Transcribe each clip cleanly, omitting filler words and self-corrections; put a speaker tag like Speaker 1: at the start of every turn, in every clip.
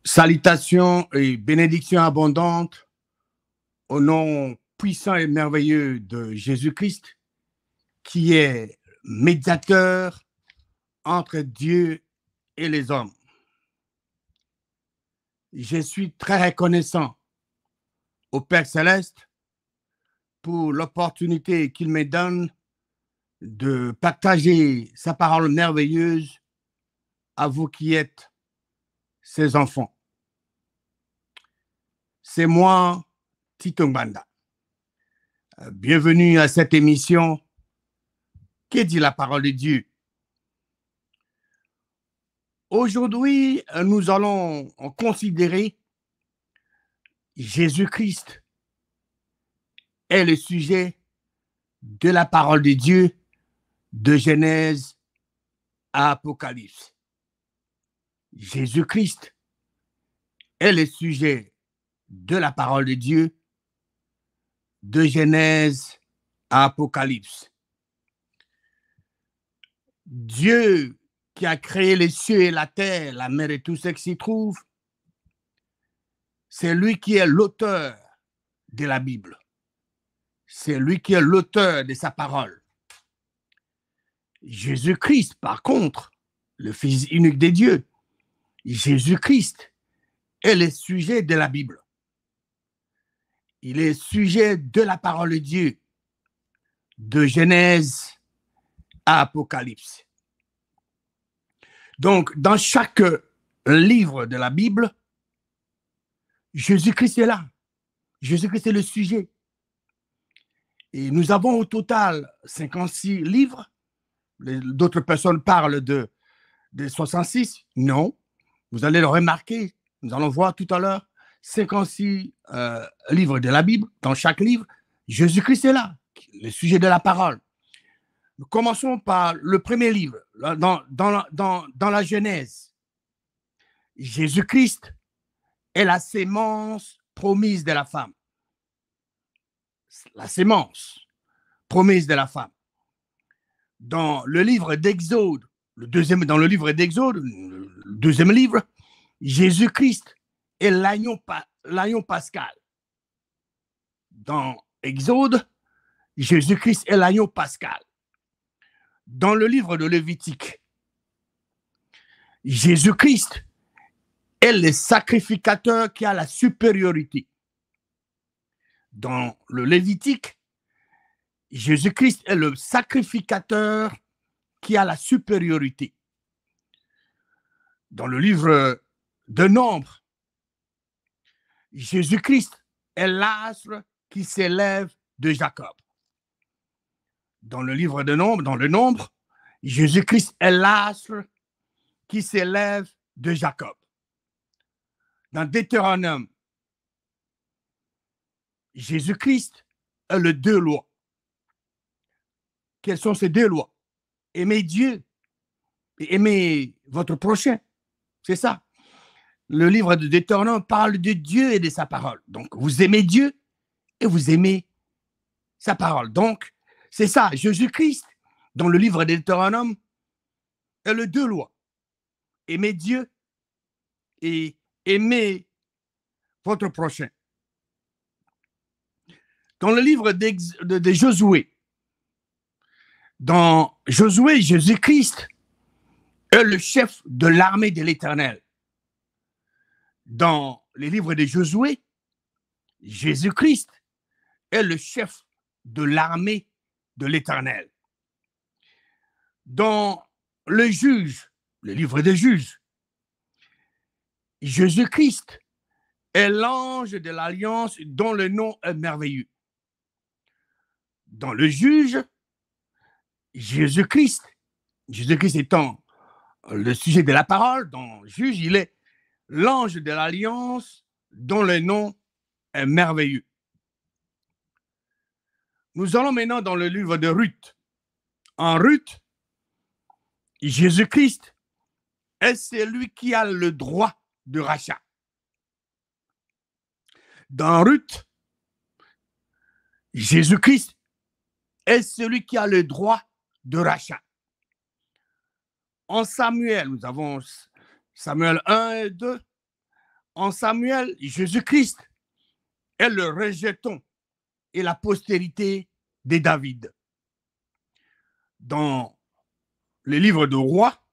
Speaker 1: Salutations et bénédictions abondantes au nom puissant et merveilleux de Jésus-Christ, qui est médiateur entre Dieu et les hommes. Je suis très reconnaissant au Père Céleste pour l'opportunité qu'il me donne de partager sa parole merveilleuse à vous qui êtes ses enfants. C'est moi, Tito Mbanda. Bienvenue à cette émission. Que dit la parole de Dieu? Aujourd'hui, nous allons considérer Jésus-Christ est le sujet de la parole de Dieu de Genèse à Apocalypse. Jésus-Christ est le sujet de la parole de Dieu de Genèse à Apocalypse. Dieu qui a créé les cieux et la terre, la mer et tout ce qui s'y trouve, c'est lui qui est l'auteur de la Bible. C'est lui qui est l'auteur de sa parole. Jésus-Christ, par contre, le Fils unique de Dieu, Jésus-Christ est le sujet de la Bible. Il est sujet de la parole de Dieu, de Genèse à Apocalypse. Donc, dans chaque livre de la Bible, Jésus-Christ est là. Jésus-Christ est le sujet. Et nous avons au total 56 livres. D'autres personnes parlent de 66. Non. Vous allez le remarquer. Nous allons voir tout à l'heure 56 livres de la Bible. Dans chaque livre, Jésus-Christ est là, le sujet de la parole. Nous commençons par le premier livre, dans la Genèse. Jésus-Christ est la sémence promise de la femme. La sémence promise de la femme. Dans le livre d'Exode, dans le livre d'Exode, le deuxième livre, Jésus-Christ est l'agneau pascal. Dans Exode, Jésus-Christ est l'agneau pascal. Dans le livre de Lévitique, Jésus-Christ est le sacrificateur qui a la supériorité. Dans le Lévitique, Jésus-Christ est le sacrificateur qui a la supériorité. Dans le livre de Nombre, Jésus-Christ est l'astre qui s'élève de Jacob. Dans le livre de Nombre, dans le Nombre, Jésus-Christ est l'astre qui s'élève de Jacob. Dans Deutéronome, Jésus-Christ est le deux lois. Quelles sont ces deux lois? Aimer Dieu et aimer votre prochain. C'est ça. Le livre de Deutéronome parle de Dieu et de sa parole. Donc, vous aimez Dieu et vous aimez sa parole. Donc, c'est ça. Jésus-Christ, dans le livre de Deutéronome, est le deux lois. Aimer Dieu et aimer votre prochain. Dans le livre de Josué, dans Josué, Jésus-Christ est le chef de l'armée de l'Éternel. Dans les livres de Josué, Jésus-Christ est le chef de l'armée de l'Éternel. Dans le Juge, le livre des Juges, Jésus-Christ est l'ange de l'alliance dont le nom est merveilleux. Dans le Juge, Jésus-Christ étant le sujet de la parole, dans le Juge, il est l'ange de l'alliance dont le nom est merveilleux. Nous allons maintenant dans le livre de Ruth. En Ruth, Jésus-Christ est celui qui a le droit de rachat. Dans Ruth, Jésus-Christ est celui qui a le droit de rachat. En Samuel, nous avons Samuel 1 et 2. En Samuel, Jésus-Christ est le rejeton et la postérité de David. Dans le livre de Rois,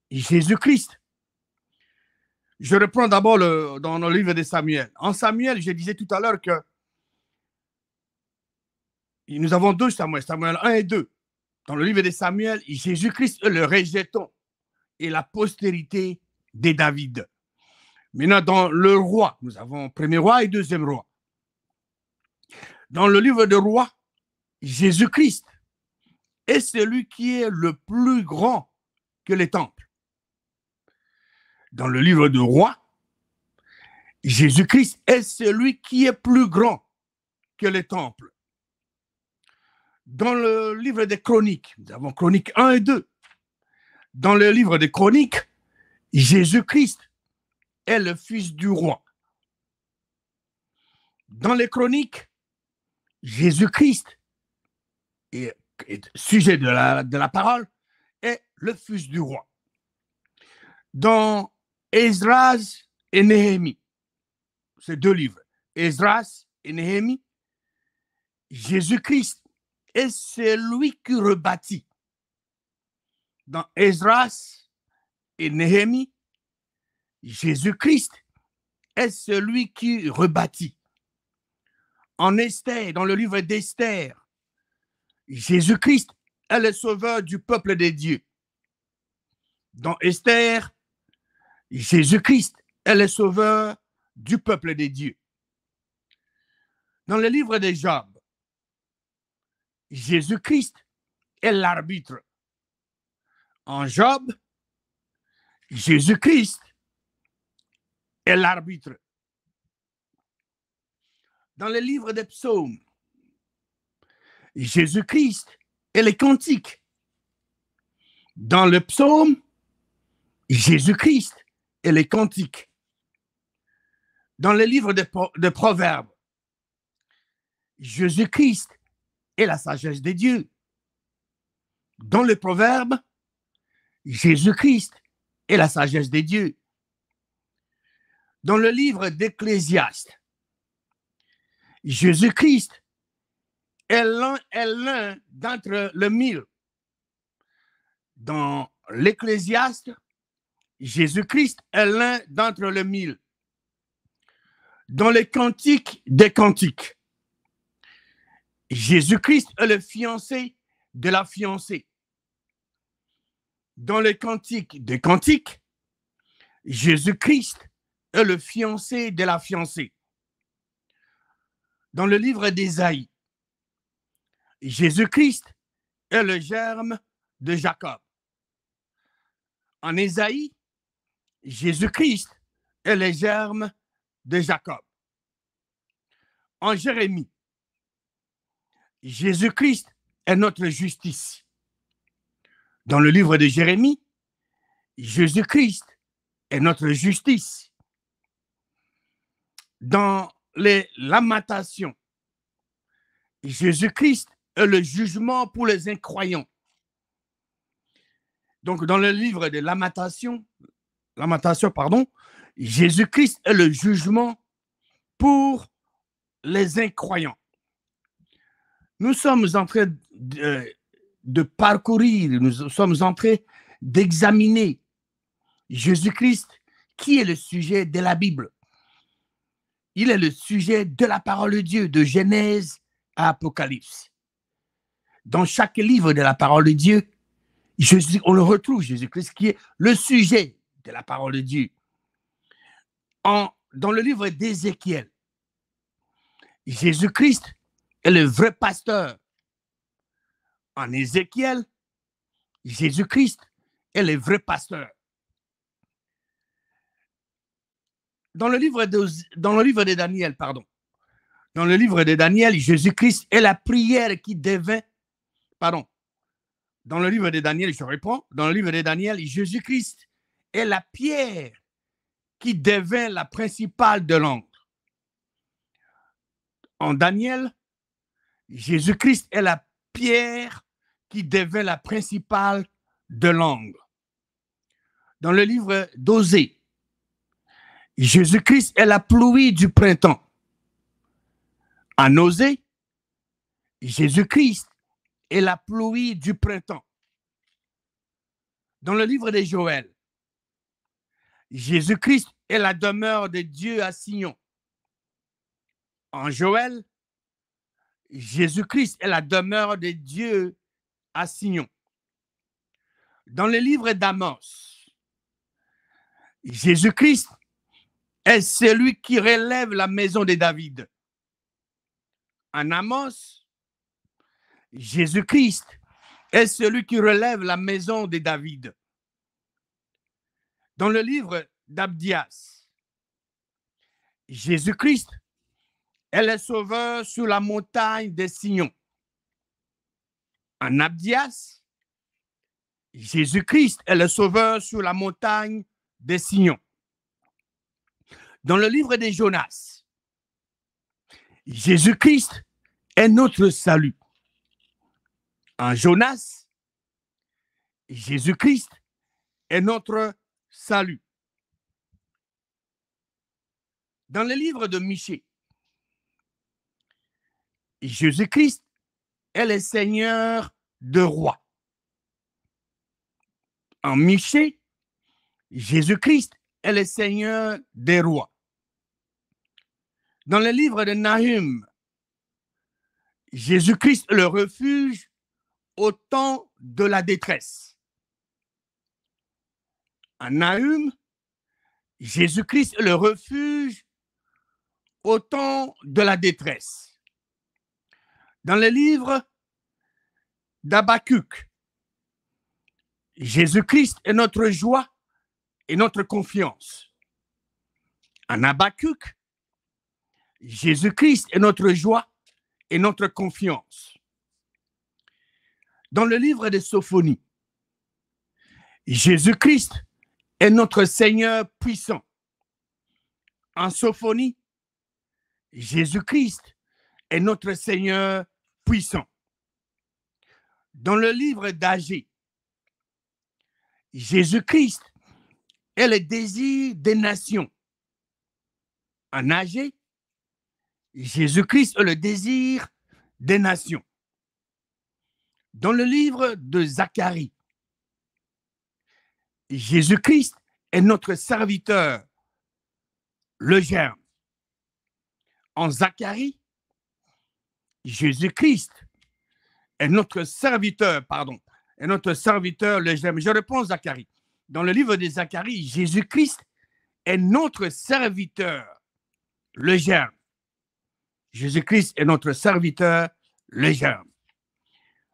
Speaker 1: Jésus-Christ. Je reprends d'abord dans le livre de Samuel. En Samuel, je disais tout à l'heure que nous avons deux Samuel, Samuel 1 et 2. Dans le livre de Samuel, Jésus-Christ est le rejeton et la postérité de David. Maintenant, dans le roi, nous avons premier roi et deuxième roi. Dans le livre de Rois, Jésus-Christ est celui qui est le plus grand que les temples. Dans le livre de Rois, Jésus-Christ est celui qui est plus grand que les temples. Dans le livre des Chroniques, nous avons Chroniques 1 et 2. Dans le livre des Chroniques, Jésus-Christ est le fils du roi. Dans les Chroniques, Jésus-Christ est sujet de la parole, est le fils du roi. Dans Esdras et Néhémie, ces deux livres, Esdras et Néhémie, Jésus-Christ est celui qui rebâtit. Dans Esdras et Néhémie, Jésus-Christ est celui qui rebâtit. En Esther, dans le livre d'Esther, Jésus-Christ est le sauveur du peuple de Dieu. Dans Esther, Jésus-Christ est le sauveur du peuple de Dieu. Dans le livre de Job, Jésus-Christ est l'arbitre. En Job, Jésus-Christ est l'arbitre. Dans le livre des psaumes, Jésus-Christ est le cantique. Dans le psaume, Jésus-Christ est le cantique. Dans le livre de Proverbes, Jésus-Christ est la sagesse de Dieu. Dans le Proverbe, Jésus-Christ est la sagesse de Dieu. Dans le livre d'Ecclésiaste, Jésus-Christ est l'un d'entre le mille. Dans l'Ecclésiaste, Jésus-Christ est l'un d'entre le mille. Dans les cantiques des cantiques, Jésus-Christ est le fiancé de la fiancée. Dans les cantiques des cantiques, Jésus-Christ est le fiancé de la fiancée. Dans le livre d'Ésaïe, Jésus-Christ est le germe de Jacob. En Ésaïe, Jésus-Christ est le germe de Jacob. En Jérémie, Jésus-Christ est notre justice. Dans le livre de Jérémie, Jésus-Christ est notre justice. Dans les Lamentations, Jésus-Christ est le jugement pour les incroyants. Donc, dans le livre de Lamentations, Jésus-Christ est le jugement pour les incroyants. Nous sommes en train de parcourir, nous sommes en train d'examiner Jésus-Christ, qui est le sujet de la Bible. Il est le sujet de la parole de Dieu, de Genèse à Apocalypse. Dans chaque livre de la parole de Dieu, on le retrouve, Jésus-Christ, qui est le sujet de la parole de Dieu. Dans le livre d'Ézéchiel, Jésus-Christ est le vrai pasteur. En Ézéchiel, Jésus-Christ est le vrai pasteur. Dans le livre de Daniel, dans le livre de Daniel, Jésus-Christ est la prière qui devint, dans le livre de Daniel, je reprends, dans le livre de Daniel, Jésus-Christ est la pierre qui devint la principale de l'encre. En Daniel, Jésus-Christ est la pierre qui devint la principale de l'angle. Dans le livre d'Osée, Jésus-Christ est la pluie du printemps. En Osée, Jésus-Christ est la pluie du printemps. Dans le livre de Joël, Jésus-Christ est la demeure de Dieu à Sion. En Joël, Jésus-Christ est la demeure de Dieu à Sion. Dans le livre d'Amos, Jésus-Christ est celui qui relève la maison de David. En Amos, Jésus-Christ est celui qui relève la maison de David. Dans le livre d'Abdias, Jésus-Christ est le sauveur sur la montagne de Sion. En Abdias, Jésus-Christ est le sauveur sur la montagne de Sion. Dans le livre de Jonas, Jésus-Christ est notre salut. En Jonas, Jésus-Christ est notre salut. Dans le livre de Michée, Jésus-Christ est le Seigneur de rois. En Michée, Jésus-Christ est le Seigneur des rois. Dans le livre de Nahum, Jésus-Christ est le refuge au temps de la détresse. En Nahum, Jésus-Christ est le refuge au temps de la détresse. Dans le livre d'Habakkuk, Jésus-Christ est notre joie et notre confiance. En Habakkuk, Jésus-Christ est notre joie et notre confiance. Dans le livre de Sophonie, Jésus-Christ est notre Seigneur puissant. En Sophonie, Jésus-Christ est notre Seigneur puissant. Dans le livre d'Agée, Jésus-Christ est le désir des nations. En Agée, Jésus-Christ est le désir des nations. Dans le livre de Zacharie, Jésus-Christ est notre serviteur, le germe. En Zacharie, Jésus-Christ est notre serviteur, le germe. Je réponds Zacharie. Dans le livre de Zacharie, Jésus-Christ est notre serviteur, le germe. Jésus-Christ est notre serviteur, le germe.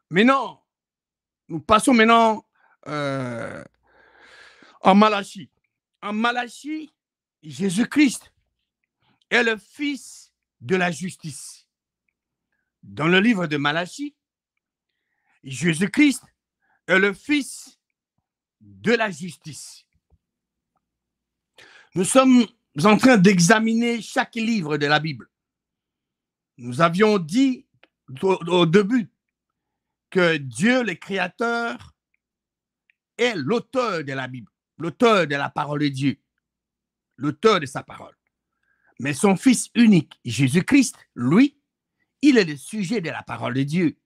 Speaker 1: Maintenant, nous passons maintenant en Malachie. En Malachie, Jésus-Christ est le Fils de la justice. Dans le livre de Malachie, Jésus-Christ est le Fils de la justice. Nous sommes en train d'examiner chaque livre de la Bible. Nous avions dit au début que Dieu, le Créateur, est l'auteur de la Bible, l'auteur de la parole de Dieu, l'auteur de sa parole. Mais son Fils unique, Jésus-Christ, lui, il est le sujet de la parole de Dieu.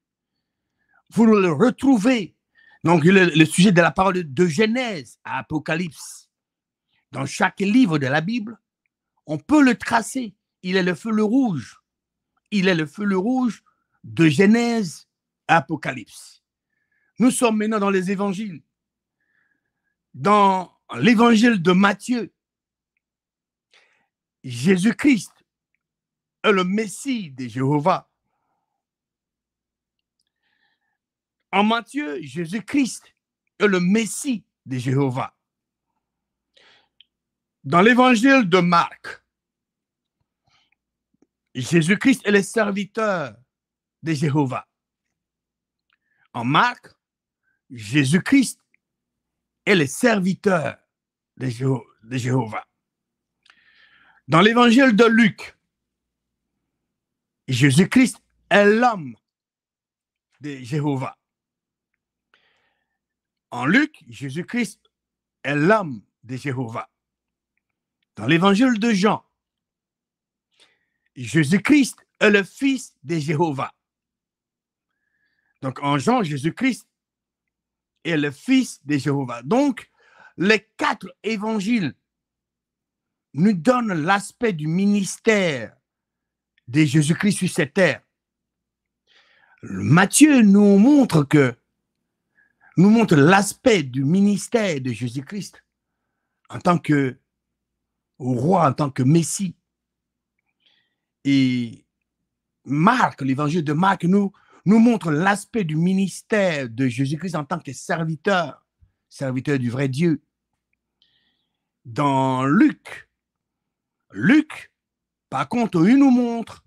Speaker 1: Vous le retrouvez, donc le sujet de la parole de Genèse à Apocalypse. Dans chaque livre de la Bible, on peut le tracer. Il est le feu rouge. Il est le feu rouge de Genèse à Apocalypse. Nous sommes maintenant dans les évangiles. Dans l'évangile de Matthieu, Jésus-Christ est le Messie de Jéhovah. En Matthieu, Jésus-Christ est le Messie de Jéhovah. Dans l'évangile de Marc, Jésus-Christ est le serviteur de Jéhovah. En Marc, Jésus-Christ est le serviteur de Jéhovah. Dans l'évangile de Luc, Jésus-Christ est l'homme de Jéhovah. En Luc, Jésus-Christ est l'homme de Jéhovah. Dans l'évangile de Jean, Jésus-Christ est le Fils de Jéhovah. Donc, en Jean, Jésus-Christ est le Fils de Jéhovah. Donc, les 4 évangiles nous donnent l'aspect du ministère de Jésus-Christ sur cette terre. Matthieu nous montre l'aspect du ministère de Jésus-Christ en tant que roi, en tant que Messie. Et Marc, l'évangile de Marc, nous montre l'aspect du ministère de Jésus-Christ en tant que serviteur du vrai Dieu. Dans Luc, par contre, il nous montre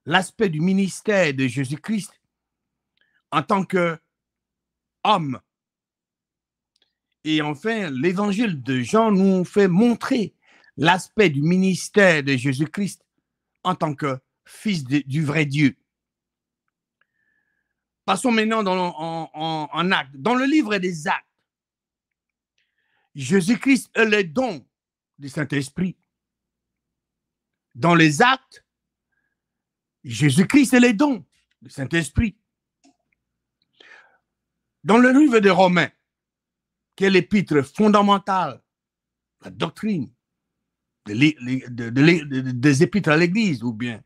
Speaker 1: l'aspect du ministère de Jésus-Christ en tant qu'homme. Et enfin, l'évangile de Jean nous fait montrer l'aspect du ministère de Jésus-Christ en tant que fils du vrai Dieu. Passons maintenant en actes. Dans le livre des actes, Jésus-Christ est le don du Saint-Esprit. Dans les actes, Jésus-Christ est le don du Saint-Esprit. Dans le livre des Romains, qui est l'épître fondamentale, la doctrine des épîtres à l'Église, ou bien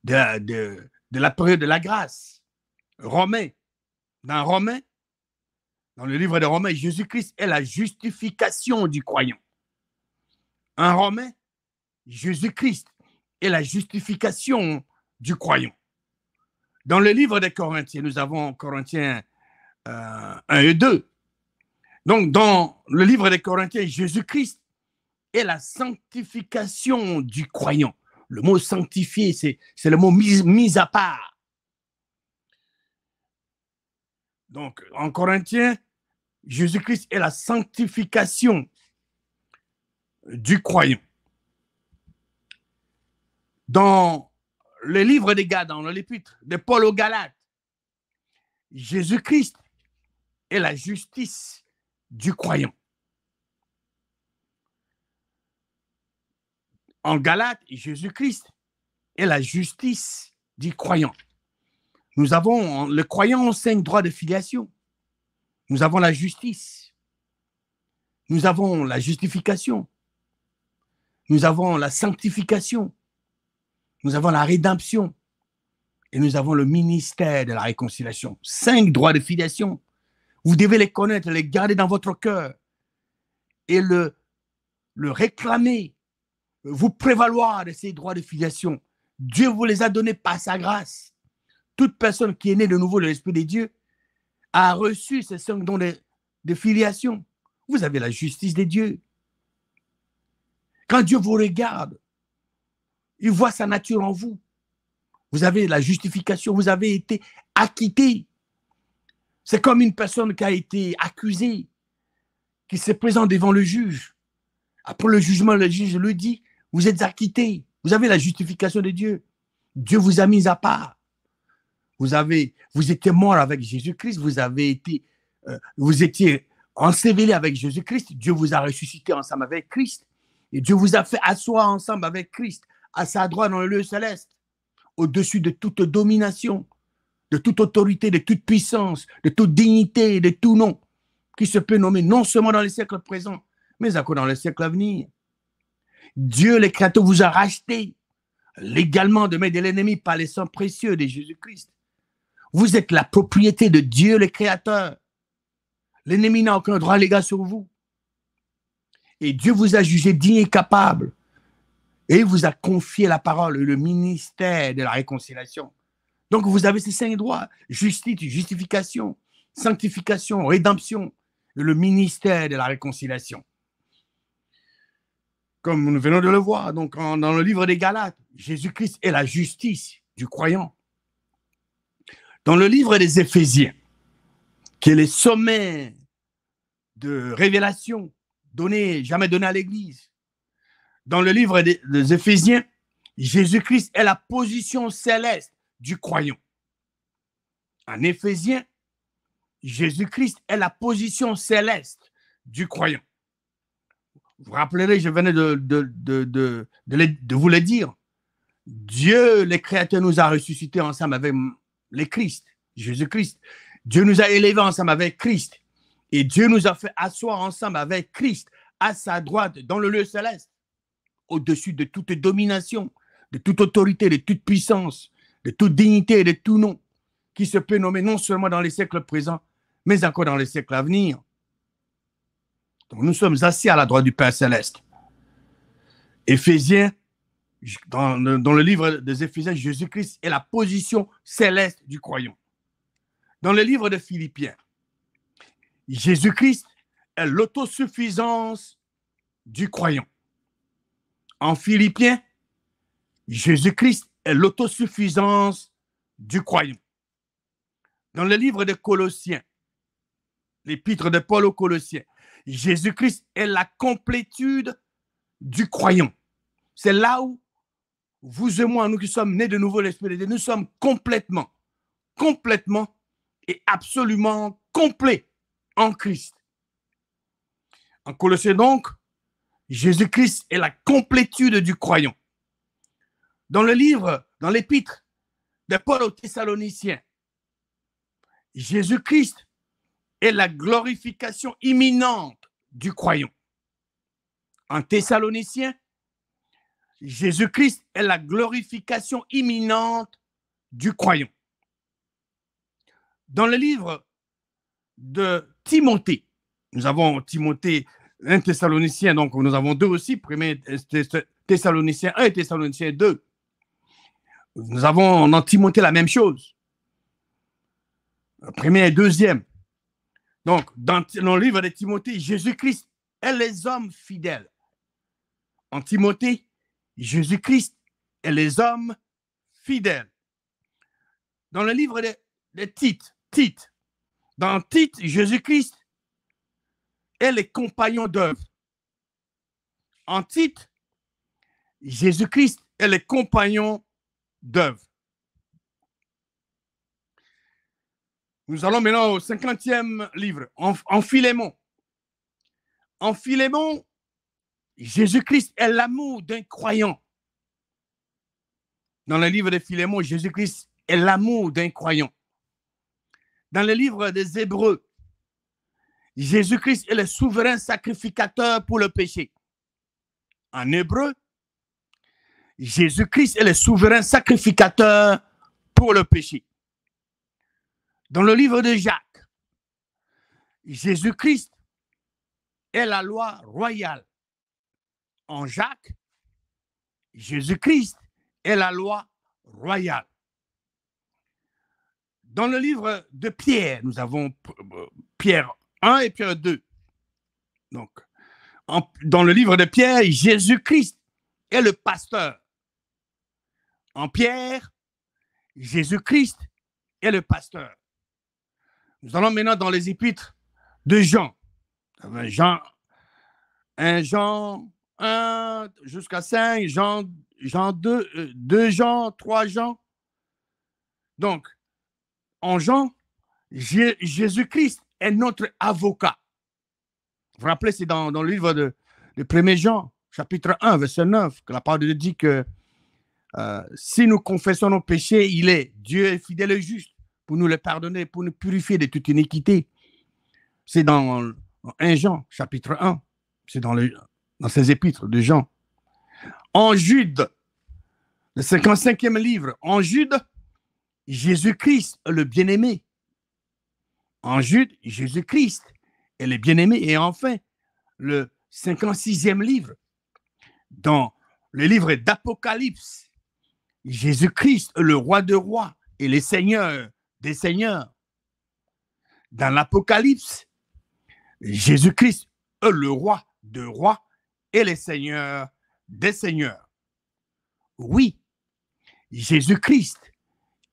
Speaker 1: de la période de la grâce, Romains, dans le livre des Romains, Jésus-Christ est la justification du croyant. En Romains, Jésus-Christ est la justification du croyant. Dans le livre des Corinthiens, nous avons Corinthiens 1 et 2. Donc, dans le livre des Corinthiens, Jésus-Christ est la sanctification du croyant. Le mot sanctifié, c'est le mot mis à part. Donc, en Corinthiens, Jésus-Christ est la sanctification du croyant. Dans le livre des Galates, dans l'épître de Paul aux Galates, Jésus-Christ est la justice du croyant. En Galates, Jésus-Christ est la justice du croyant. Nous avons, le croyant a 5 droits de filiation. Nous avons la justice. Nous avons la justification. Nous avons la sanctification. Nous avons la rédemption. Et nous avons le ministère de la réconciliation. 5 droits de filiation. Vous devez les connaître, les garder dans votre cœur et le réclamer, vous prévaloir de ces droits de filiation. Dieu vous les a donnés par sa grâce. Toute personne qui est née de nouveau de l'Esprit de Dieu a reçu ces 5 dons de filiation. Vous avez la justice de Dieu. Quand Dieu vous regarde, il voit sa nature en vous. Vous avez la justification, vous avez été acquitté. C'est comme une personne qui a été accusée, qui se présente devant le juge. Après le jugement, le juge lui dit, vous êtes acquitté, vous avez la justification de Dieu. Dieu vous a mis à part. Vous étiez mort avec Jésus-Christ, vous étiez enseveli avec Jésus-Christ, Dieu vous a ressuscité ensemble avec Christ, et Dieu vous a fait asseoir ensemble avec Christ, à sa droite dans le lieu céleste, au-dessus de toute domination, de toute autorité, de toute puissance, de toute dignité, de tout nom, qui se peut nommer non seulement dans les siècles présents, mais encore dans les siècles à venir. Dieu, le Créateur, vous a racheté légalement de main de l'ennemi par les sangs précieux de Jésus-Christ. Vous êtes la propriété de Dieu, le Créateur. L'ennemi n'a aucun droit légal sur vous. Et Dieu vous a jugé digne et capable. Et il vous a confié la parole, le ministère de la réconciliation. Donc, vous avez ces 5 droits, justice, justification, sanctification, rédemption, et le ministère de la réconciliation. Comme nous venons de le voir, donc dans le livre des Galates, Jésus-Christ est la justice du croyant. Dans le livre des Éphésiens, qui est le sommet de révélation jamais donné à l'Église, dans le livre des Éphésiens, Jésus-Christ est la position céleste du croyant. En Éphésiens, Jésus-Christ est la position céleste du croyant. Vous vous rappellerez, je venais de vous le dire. Dieu, le Créateur, nous a ressuscités ensemble avec le Christ, Jésus-Christ. Dieu nous a élevés ensemble avec Christ. Et Dieu nous a fait asseoir ensemble avec Christ à sa droite dans le lieu céleste, au-dessus de toute domination, de toute autorité, de toute puissance, de toute dignité et de tout nom qui se peut nommer non seulement dans les siècles présents, mais encore dans les siècles à venir. Donc nous sommes assis à la droite du Père céleste. Éphésiens, dans le livre des Éphésiens, Jésus-Christ est la position céleste du croyant. Dans le livre de Philippiens, Jésus-Christ est l'autosuffisance du croyant. En Philippiens, Jésus-Christ est l'autosuffisance du croyant. Dans le livre de Colossiens, l'épître de Paul aux Colossiens, Jésus-Christ est la complétude du croyant. C'est là où vous et moi, nous qui sommes nés de nouveau l'Esprit de Dieu, nous sommes complètement et absolument complets en Christ. En Colossiens donc, Jésus-Christ est la complétude du croyant. Dans l'épître de Paul aux Thessaloniciens, Jésus-Christ est la glorification imminente du croyant. En Thessaloniciens, Jésus-Christ est la glorification imminente du croyant. Dans le livre de Timothée, nous avons Timothée, un Thessalonicien, donc nous avons deux aussi, 1 Thessaloniciens 1 et Thessaloniciens 2. Nous avons dans Timothée la même chose. Premier et deuxième. Donc, dans le livre de Timothée, Jésus-Christ est les hommes fidèles. En Timothée, Jésus-Christ est les hommes fidèles. Dans le livre de Tite, dans Tite, Jésus-Christ est les compagnons d'œuvre. En Tite, Jésus-Christ est les compagnons d'œuvre. Nous allons maintenant au 50e livre, en Philémon. En Philémon, Jésus-Christ est l'amour d'un croyant. Dans le livre de Philémon, Jésus-Christ est l'amour d'un croyant. Dans le livre des Hébreux, Jésus-Christ est le souverain sacrificateur pour le péché. En hébreu, Jésus-Christ est le souverain sacrificateur pour le péché. Dans le livre de Jacques, Jésus-Christ est la loi royale. En Jacques, Jésus-Christ est la loi royale. Dans le livre de Pierre, nous avons Pierre 1 et Pierre 2. Donc, dans le livre de Pierre, Jésus-Christ est le pasteur. En Pierre, Jésus-Christ est le pasteur. Nous allons maintenant dans les épîtres de Jean. Jean 1 jusqu'à 5, Jean 2, 2 Jean, 3 Jean. Donc, en Jean, Jésus-Christ est notre avocat. Vous vous rappelez, c'est dans le livre de 1 Jean, chapitre 1, verset 9, que la parole de Dieu dit que si nous confessons nos péchés, Dieu est fidèle et juste pour nous les pardonner, pour nous purifier de toute iniquité. C'est dans 1 Jean, chapitre 1. C'est dans ces épîtres de Jean. En Jude, le 55e livre, en Jude, Jésus-Christ est le bien-aimé. En Jude, Jésus-Christ est le bien-aimé. Et enfin, le 56e livre, dans le livre d'Apocalypse, Jésus-Christ est le roi des rois et le seigneur des seigneurs. Dans l'Apocalypse, Jésus-Christ est le roi des rois et le seigneur des seigneurs. Oui, Jésus-Christ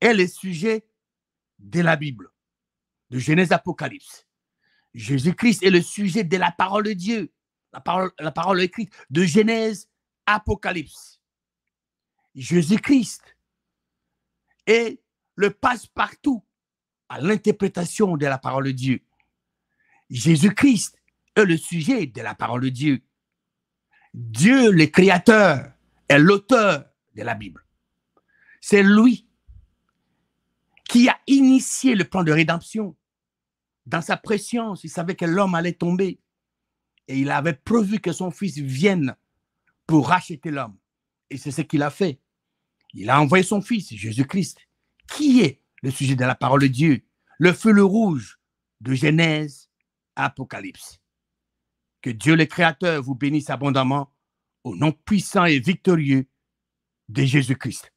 Speaker 1: est le sujet de la Bible, de Genèse Apocalypse. Jésus-Christ est le sujet de la parole de Dieu, la parole écrite de Genèse Apocalypse. Jésus-Christ est le passe-partout à l'interprétation de la parole de Dieu. Jésus-Christ est le sujet de la parole de Dieu. Dieu, le Créateur, est l'auteur de la Bible. C'est lui qui a initié le plan de rédemption. Dans sa préscience, il savait que l'homme allait tomber. Et il avait prévu que son fils vienne pour racheter l'homme. Et c'est ce qu'il a fait. Il a envoyé son fils, Jésus-Christ, qui est le sujet de la parole de Dieu, le feu rouge de Genèse à Apocalypse. Que Dieu le Créateur vous bénisse abondamment au nom puissant et victorieux de Jésus-Christ.